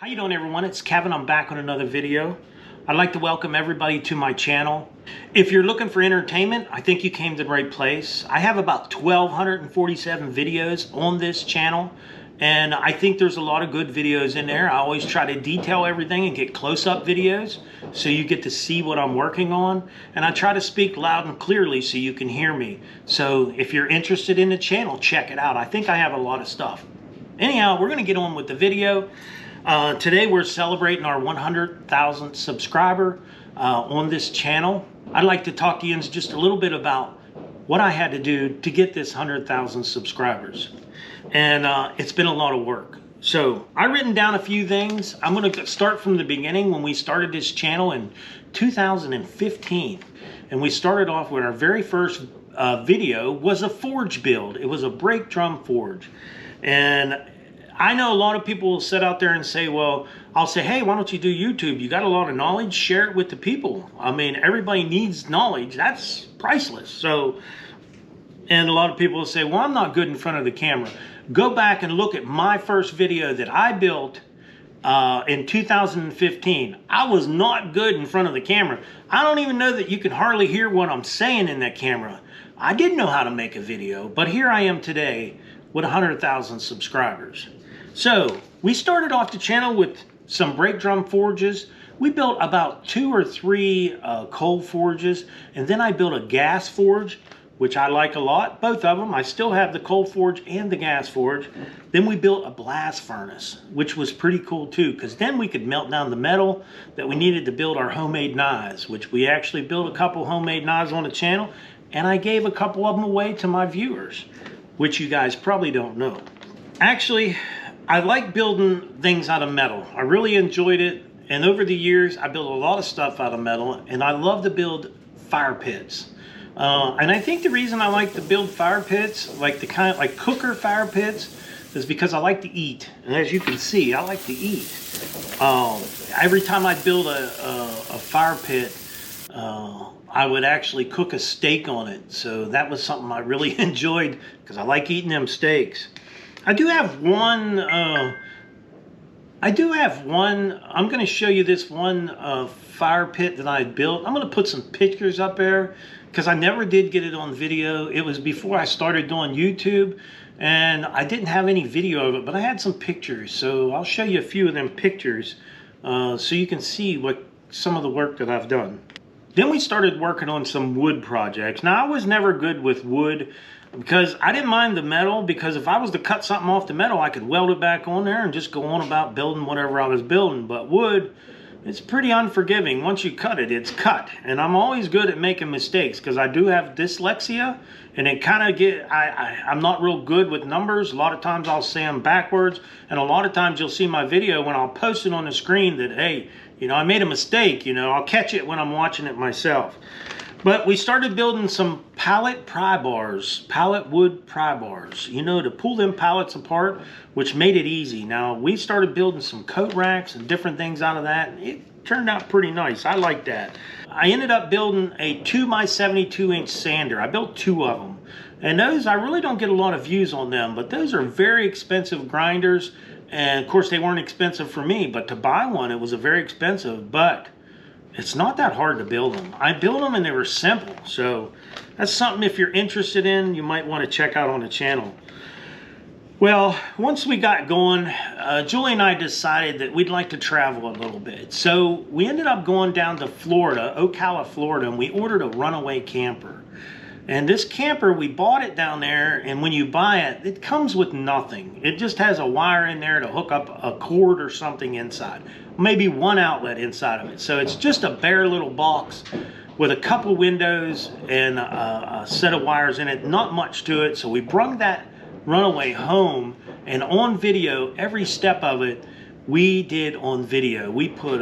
How you doing, everyone? It's Kevin. I'm back on another video. I'd like to welcome everybody to my channel. If you're looking for entertainment, I think you came to the right place. I have about 1,247 videos on this channel, and I think there's a lot of good videos in there. I always try to detail everything and get close-up videos so you get to see what I'm working on, and I try to speak loud and clearly so you can hear me. So if you're interested in the channel, check it out. I think I have a lot of stuff. Anyhow, we're going to get on with the video. Today we're celebrating our 100,000th subscriber on this channel. I'd like to talk to you just a little bit about what I had to do to get this 100,000 subscribers. And it's been a lot of work. So I've written down a few things. I'm going to start from the beginning when we started this channel in 2015. And we started off with our very first video was a forge build. It was a brake drum forge. And I know a lot of people will sit out there and say, well, I'll say, hey, why don't you do YouTube? You got a lot of knowledge, share it with the people. I mean, everybody needs knowledge. That's priceless. So, and a lot of people will say, well, I'm not good in front of the camera. Go back and look at my first video that I built in 2015. I was not good in front of the camera. I don't even know that you can hardly hear what I'm saying in that camera. I didn't know how to make a video, but here I am today with 100,000 subscribers. So we started off the channel with some brake drum forges. We built about 2 or 3 coal forges, and then I built a gas forge, which I like a lot, both of them. I still have the coal forge and the gas forge. Then we built a blast furnace, which was pretty cool too, because then we could melt down the metal that we needed to build our homemade knives, which we actually built a couple homemade knives on the channel, and I gave a couple of them away to my viewers, which you guys probably don't know. Actually, I like building things out of metal. I really enjoyed it, and over the years I built a lot of stuff out of metal, and I love to build fire pits. And I think the reason I like to build fire pits, like the kind of like cooker fire pits, is because I like to eat. And as you can see, I like to eat. Every time I build a fire pit, I would actually cook a steak on it. So that was something I really enjoyed because I like eating them steaks. I do have one, I'm going to show you this one fire pit that I built. I'm going to put some pictures up there because I never did get it on video. It was before I started doing YouTube, and I didn't have any video of it, but I had some pictures. So I'll show you a few of them pictures so you can see what some of the work that I've done. Then we started working on some wood projects. Now, I was never good with wood because I didn't mind the metal, because if I was to cut something off the metal, I could weld it back on there and just go on about building whatever I was building. But wood, it's pretty unforgiving. Once you cut it, it's cut. And I'm always good at making mistakes because I do have dyslexia, and it kind of I'm not real good with numbers. A lot of times I'll say them backwards, and a lot of times you'll see my video when I'll post it on the screen that, hey, you know, I made a mistake. You know, I'll catch it when I'm watching it myself. But we started building some pallet pry bars, pallet wood pry bars, you know, to pull them pallets apart, which made it easy. Now, we started building some coat racks and different things out of that. It turned out pretty nice. I like that. I ended up building a 2x72-inch sander. I built 2 of them. And those, I really don't get a lot of views on them, but those are very expensive grinders. And, of course, they weren't expensive for me, but to buy one, it was a very expensive, but it's not that hard to build them. I built them and they were simple. So that's something, if you're interested in, you might want to check out on the channel. Well, once we got going, Julie and I decided that we'd like to travel a little bit. So we ended up going down to Florida, Ocala, Florida, and we ordered a Runaway Camper. And this camper, we bought it down there, and when you buy it, it comes with nothing. It just has a wire in there to hook up a cord or something inside. Maybe one outlet inside of it. So it's just a bare little box with a couple windows and a set of wires in it. Not much to it. So we brought that Runaway home, and on video, every step of it, we did on video. We put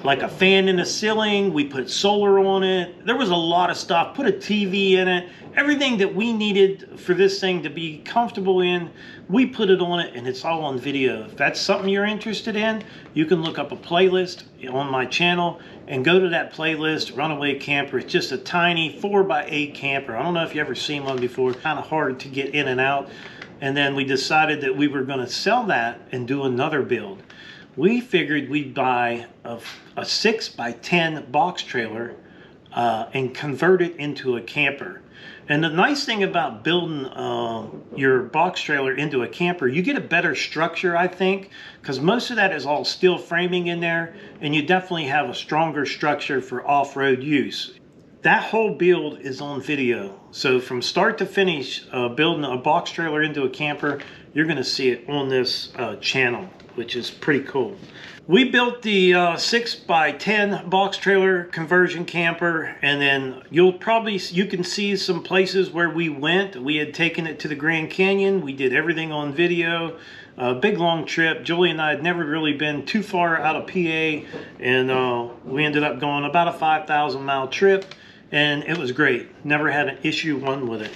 like a fan in the ceiling, we put solar on it, there was a lot of stuff, put a TV in it, everything that we needed for this thing to be comfortable in, we put it on it, and it's all on video. If that's something you're interested in, you can look up a playlist on my channel and go to that playlist, Runaway Camper. It's just a tiny 4x8 camper. I don't know if you ever seen one before. It's kind of hard to get in and out. and then we decided that we were going to sell that and do another build. We figured we'd buy a 6x10 box trailer and convert it into a camper. And the nice thing about building your box trailer into a camper, you get a better structure, I think, because most of that is all steel framing in there, and you definitely have a stronger structure for off-road use. That whole build is on video. So from start to finish, building a box trailer into a camper, you're going to see it on this channel, which is pretty cool. We built the 6x10 box trailer conversion camper, and then you can see some places where we went. We had taken it to the Grand Canyon. We did everything on video. Big long trip. Julie and I had never really been too far out of PA, and we ended up going about a 5,000-mile trip, and it was great. Never had an issue with it.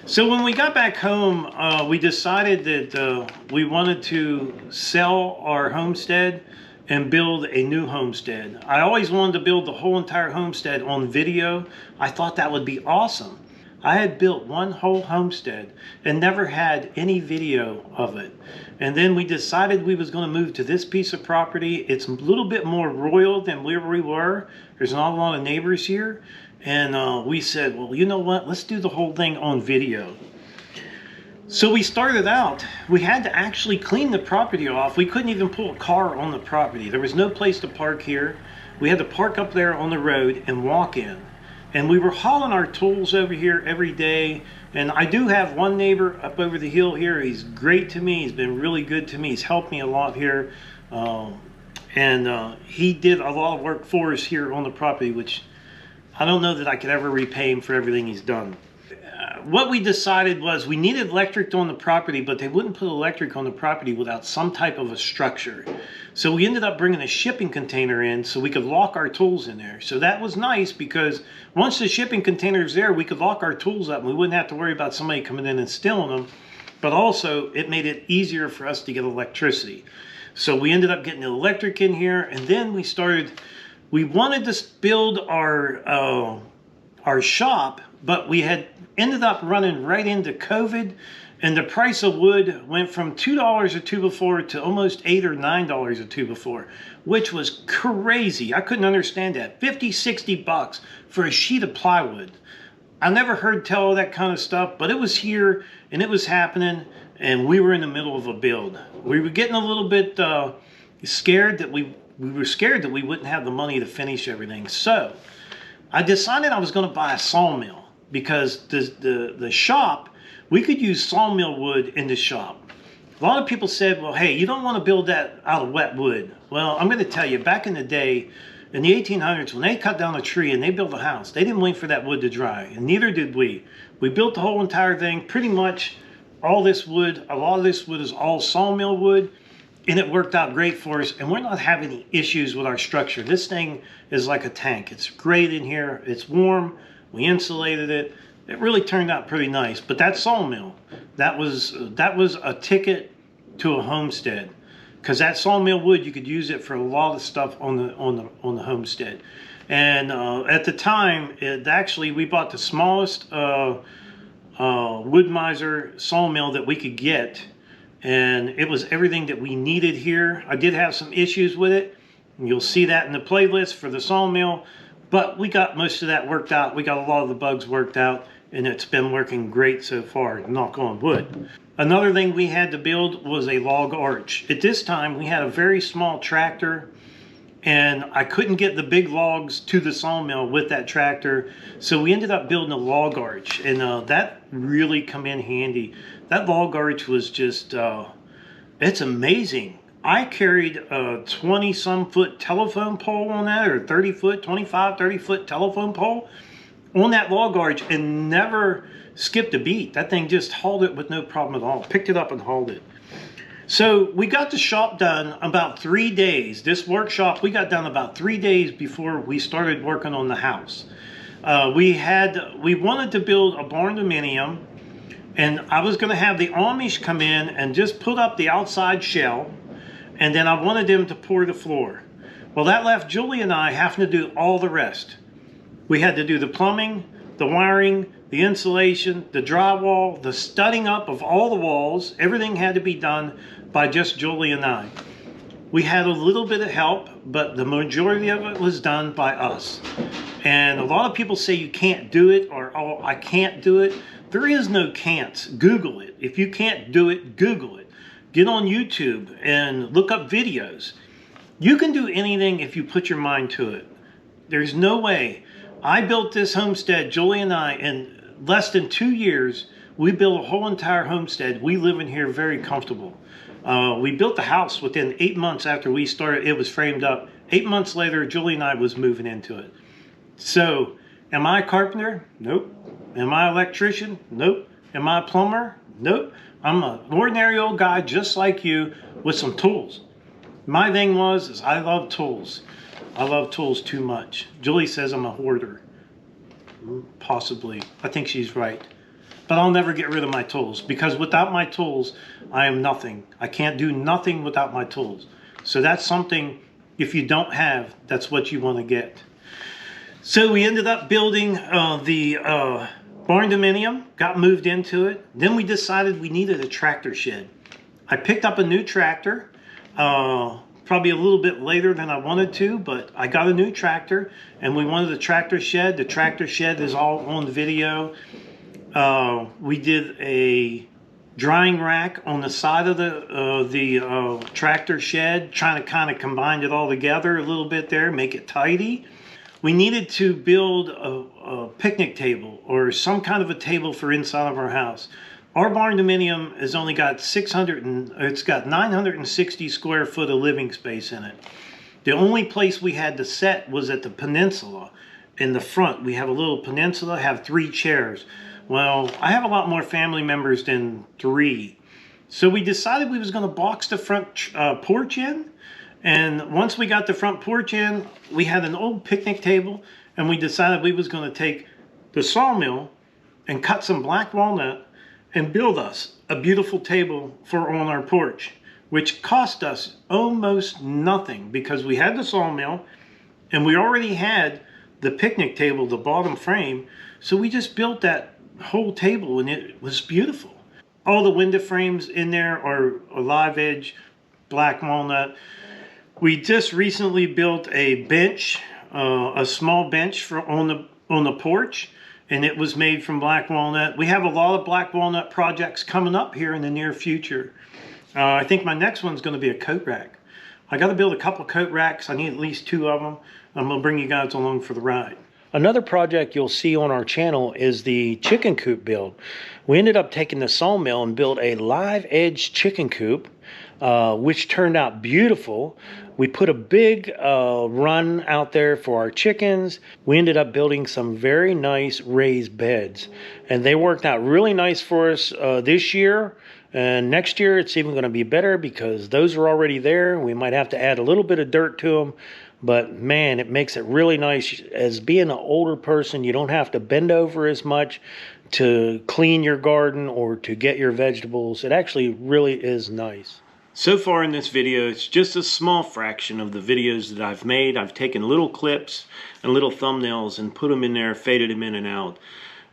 So when we got back home, we decided that we wanted to sell our homestead and build a new homestead. I always wanted to build the whole entire homestead on video. I thought that would be awesome. I had built one whole homestead and never had any video of it. And then we decided we was going to move to this piece of property. It's a little bit more royal than where we were. There's not a lot of neighbors here. And we said, well, you know what? Let's do the whole thing on video. So we started out, we had to actually clean the property off. We couldn't even pull a car on the property. There was no place to park here. We had to park up there on the road and walk in. And we were hauling our tools over here every day. And I do have one neighbor up over the hill here. He's great to me. He's been really good to me. He's helped me a lot here. He did a lot of work for us here on the property, which I don't know that I could ever repay him for everything he's done. What we decided was we needed electric on the property, but they wouldn't put electric on the property without some type of a structure. So we ended up bringing a shipping container in so we could lock our tools in there. So that was nice because once the shipping container is there, we could lock our tools up and we wouldn't have to worry about somebody coming in and stealing them. But also it made it easier for us to get electricity. So we ended up getting the electric in here, and then we wanted to build our shop, but we had ended up running right into COVID, and the price of wood went from $2 a 2x4 to almost $8 or $9 a 2x4, which was crazy. I couldn't understand that. 50, 60 bucks for a sheet of plywood. I never heard tell of that kind of stuff, but it was here and it was happening, and we were in the middle of a build. We were getting a little bit scared that we were scared that we wouldn't have the money to finish everything. So I decided I was going to buy a sawmill, because the shop, we could use sawmill wood in the shop. A lot of people said, well, hey, you don't want to build that out of wet wood. Well, I'm going to tell you, back in the day, in the 1800s, when they cut down a tree and they built a house, they didn't wait for that wood to dry, and neither did we. We built the whole entire thing. Pretty much all this wood, a lot of this wood is all sawmill wood, and it worked out great for us, and we're not having any issues with our structure. This thing is like a tank. It's great in here. It's warm. We insulated it. It really turned out pretty nice. But that sawmill, that was a ticket to a homestead, because that sawmill wood, you could use it for a lot of stuff on the homestead. And at the time, we bought the smallest wood miser sawmill that we could get, and it was everything that we needed here. I did have some issues with it, and you'll see that in the playlist for the sawmill. But we got most of that worked out. We got a lot of the bugs worked out, and it's been working great so far, knock on wood. Another thing we had to build was a log arch. At this time, we had a very small tractor, and I couldn't get the big logs to the sawmill with that tractor, so we ended up building a log arch, and that really come in handy. That log arch was just, it's amazing. I carried a 20-some foot telephone pole on that, or 30 foot, 25, 30 foot telephone pole on that log arch, and never skipped a beat. That thing just hauled it with no problem at all. Picked it up and hauled it. So we got the shop done about 3 days. This workshop, we got done about 3 days before we started working on the house. We wanted to build a Barnminium, and I was going to have the Amish come in and just put up the outside shell, and then I wanted them to pour the floor. Well, that left Julie and I having to do all the rest. We had to do the plumbing, the wiring, the insulation, the drywall, the studding up of all the walls. Everything had to be done by just Julie and I. We had a little bit of help, but the majority of it was done by us. And a lot of people say you can't do it, or, oh, I can't do it. There is no can'ts. Google it. If you can't do it, Google it. Get on YouTube and look up videos. You can do anything if you put your mind to it. There's no way. I built this homestead, Julie and I, in less than 2 years. We built a whole entire homestead. We live in here very comfortable. We built the house within 8 months after we started. It was framed up. 8 months later, Julie and I was moving into it. So, am I a carpenter? Nope. Am I an electrician? Nope. Am I a plumber? Nope. I'm an ordinary old guy just like you with some tools. My thing is I love tools. I love tools too much. Julie says I'm a hoarder. Possibly. I think she's right. But I'll never get rid of my tools, because without my tools, I am nothing. I can't do nothing without my tools. So that's something, if you don't have, that's what you want to get. So we ended up building the Barnminium, got moved into it. Then we decided we needed a tractor shed. I picked up a new tractor, probably a little bit later than I wanted to, but I got a new tractor, and we wanted a tractor shed. The tractor shed is all on the video. We did a drying rack on the side of the tractor shed, trying to kind of combine it all together a little bit there, make it tidy. We needed to build a picnic table or some kind of a table for inside of our house. Our Barnminium has only got it's got 960 square foot of living space in it. The only place we had to set was at the peninsula in the front. We have a little peninsula, have 3 chairs. Well, I have a lot more family members than 3. So we decided we was going to box the front porch in. And once we got the front porch in, we had an old picnic table, and we decided we was going to take the sawmill and cut some black walnut and build us a beautiful table for on our porch, which cost us almost nothing because we had the sawmill and we already had the picnic table, the bottom frame. So we just built that whole table and it was beautiful. All the window frames in there are live edge black walnut. We just recently built a bench, a small bench on the porch, and it was made from black walnut. We have a lot of black walnut projects coming up here in the near future. I think my next one's going to be a coat rack. I got to build a couple coat racks. I need at least 2 of them. I'm going to bring you guys along for the ride. Another project you'll see on our channel is the chicken coop build. We ended up taking the sawmill and built a live edge chicken coop, which turned out beautiful. We put a big run out there for our chickens. We ended up building some very nice raised beds, and they worked out really nice for us this year. And next year it's even going to be better because those are already there. We might have to add a little bit of dirt to them, but man, it makes it really nice. As being an older person, you don't have to bend over as much to clean your garden or to get your vegetables. It actually really is nice. So far in this video, it's just a small fraction of the videos that I've made. I've taken little clips and little thumbnails and put them in there, faded them in and out.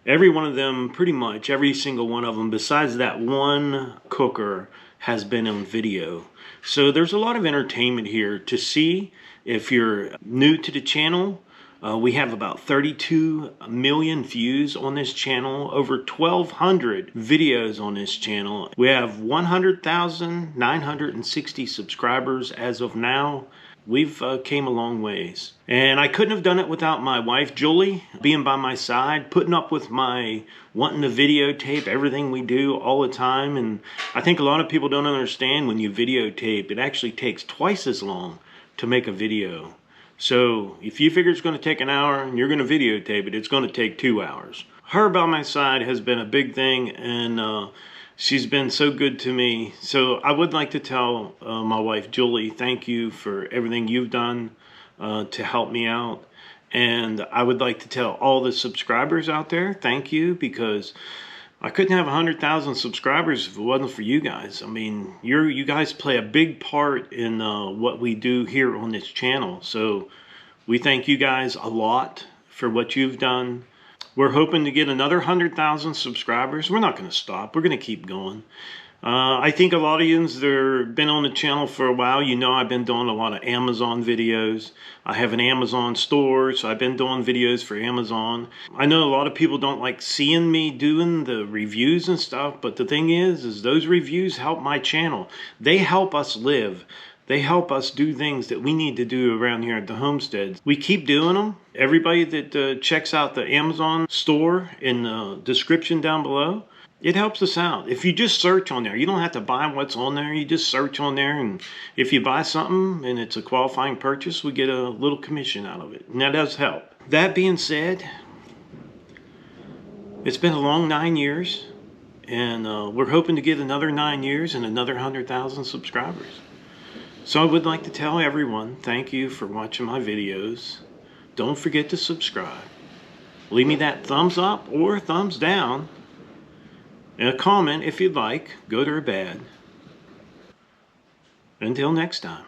Every one of them, pretty much, every single one of them, besides that one cooker, has been on video. So there's a lot of entertainment here to see. If you're new to the channel, we have about 32 million views on this channel, over 1,200 videos on this channel. We have 100,960 subscribers as of now. We've came a long ways. And I couldn't have done it without my wife, Julie, being by my side, putting up with my wanting to videotape everything we do all the time. And I think a lot of people don't understand when you videotape, it actually takes twice as long to make a video. So if you figure it's going to take an hour and you're going to videotape it, it's going to take 2 hours. Her by my side has been a big thing, and she's been so good to me. So I would like to tell my wife, Julie, thank you for everything you've done to help me out. And I would like to tell all the subscribers out there, thank you, because I couldn't have 100,000 subscribers if it wasn't for you guys. I mean, you guys play a big part in what we do here on this channel. So we thank you guys a lot for what you've done. We're hoping to get another 100,000 subscribers. We're not going to stop. We're going to keep going. I think a lot of you that have been on the channel for a while, you know I've been doing a lot of Amazon videos. I have an Amazon store, so I've been doing videos for Amazon. I know a lot of people don't like seeing me doing the reviews and stuff, but the thing is those reviews help my channel. They help us live. They help us do things that we need to do around here at the homestead. We keep doing them. Everybody that checks out the Amazon store in the description down below, it helps us out. If you just search on there, you don't have to buy what's on there. You just search on there, and if you buy something and it's a qualifying purchase, we get a little commission out of it. And that does help. That being said, it's been a long 9 years, and we're hoping to get another 9 years and another 100,000 subscribers. So I would like to tell everyone, thank you for watching my videos. Don't forget to subscribe. Leave me that thumbs up or thumbs down. And a comment if you'd like, good or bad. Until next time.